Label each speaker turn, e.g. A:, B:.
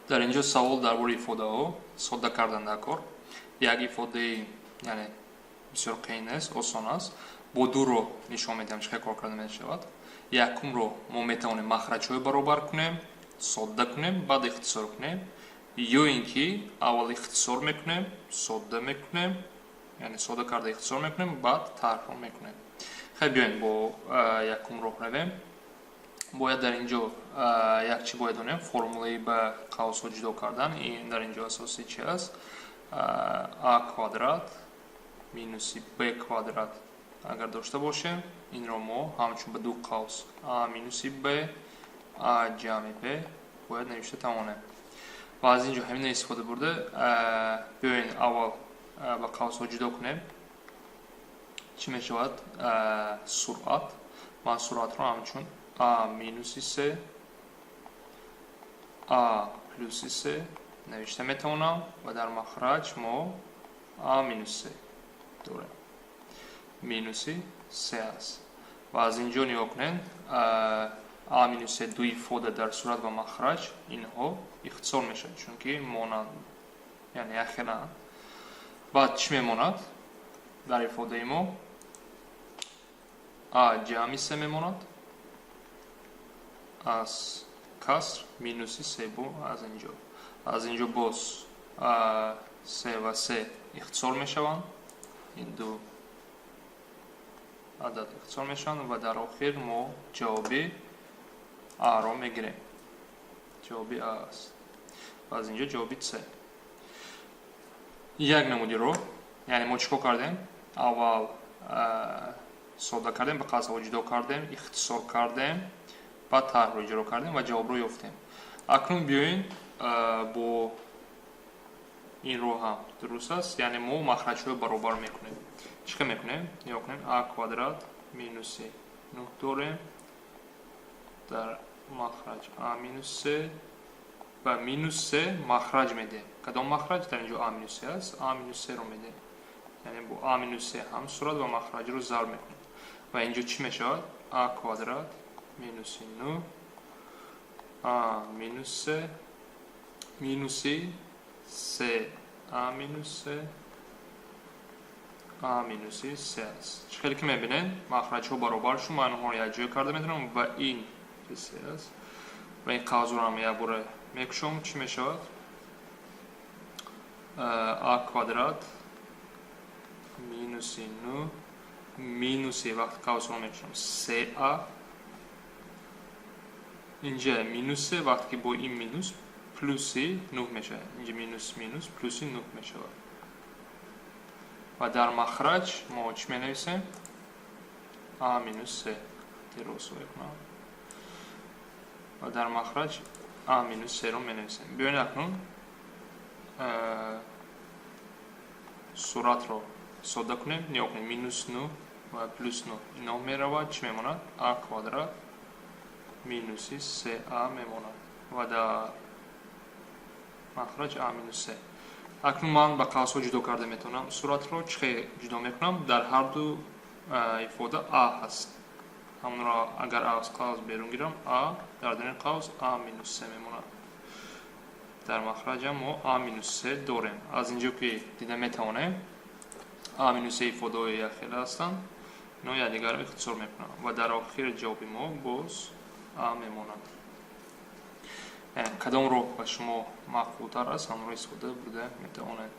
A: در اینجا سوال درباره ایفاده ها ساده کردن دکار. یک ایفاده یعنی بسیار قین است، آسان است. با دو رو نشان میدم چه کار کرده میشود. یکم رو ما میتوانیم مخرج های برابر کنیم، ساده کنیم، بعد اختصار کنیم. یا اینکه اول اختصار میکنیم، ساده میکنیم، یعنی ساده کرده اختصار میکنیم، بعد طرح میکنیم. خیلی بیاین با یکم رو رویم. باید در اینجا یک چی باید دونیم، فرموله به قوس ها جدا کردن. این در اینجا اساسی چی است؟ a kvadrat minus b kvadrat اگر داشته باشیم، این رو ما همچون به دو قوس a minus b a جمع b باید نوشته تمامه. و از اینجا همین استفاده برده. بیاین اول به قوس ها جدا کنیم. چی می شود؟ سرعت. من سرعت رو همچون a minus c a plus c نوشته میتونم و در مخرج ما a minus c داریم. minus c است. و از اینجا نگاه کنین a minus c دو ایفاده در صورت و مخرج اینها اختصار میشه چون که مانند یعنی اخیرا. بعد چی میماند؟ در ایفاده ما a جمع c میماند از کسر مینوس c از اینجا. از اینجا باز c و c اختصار میشوند. این دو عدد اختصار میشوند و در آخر ما جوابی a را میگیریم. جوابی a است. و از اینجا جوابی c. یک نمودی رو یعنی ما چیکار کردیم؟ اول ساده کردیم، به قوس ها جدا کردیم، اختصار کردیم، بعد طرح رو اجرا کردیم و جواب رو یافتیم. اکنون بیاین با این رو هم درست است، یعنی ما مخرج رو برابر میکنیم. چیکار میکنیم؟ نگاه کنیم a کوادرات مینوس 9 داریم در مخرج a مینوس 3 و مینوس 3 مخرج میده. کدام مخرج؟ در اینجا a مینوس 3 است. a مینوس 3 رو میده. یعنی با a مینوس 3 هم صورت و مخرج رو ضرب میکنیم. و اینجا چی میشود؟ a کوادرات مینوس 9 a مینوس 3 مینوس 3 a مینوس 3 a مینوس 3 است. چخیلی که میبینین مخرج ها برابر شد. من اونها رو یک جای کرده میدونم و این 3 است و این قوس رو هم یک باره میکشم. چی میشود؟ a کوادرات مینوس 9 مینوس وقت قوس رو میکشم 3a اینجا مینوس وقتی که با این مینوس پلوسی 9 میشه. اینجا مینوس مینوس پلوسی 9 میشه. و در مخرج ما چی می نویسیم؟ a مینوس 3 درست بکنم و در مخرج a مینوس 3 رو می نویسیم. بیاین اکنون صورت رو ساده کنیم. نیا کنیم مینوس 9 و پلوس 9 اینا می رود. چی می ماند؟ a کوادرات مینوس 3a میماند و در مخرج a مینوس 3. اکنون من با قوس ها جدا کرده میتونم. صورت رو چه جدا میکنم؟ در هر دو ایفاده a هست. همون را اگر از قوس بیرون گیرم a در درون قوس a مینوس 3 میماند. در مخرج ما a مینوس 3 داریم. از اینجا که دیده میتونیم a مینوس 3 ایفاده های یخیل هستند. اینا یا دیگر اختصار میکنم و در آخر جواب ما باز a میماند. کدام رو به شما مقبول تر است همون رو استفاده بوده میتوانید.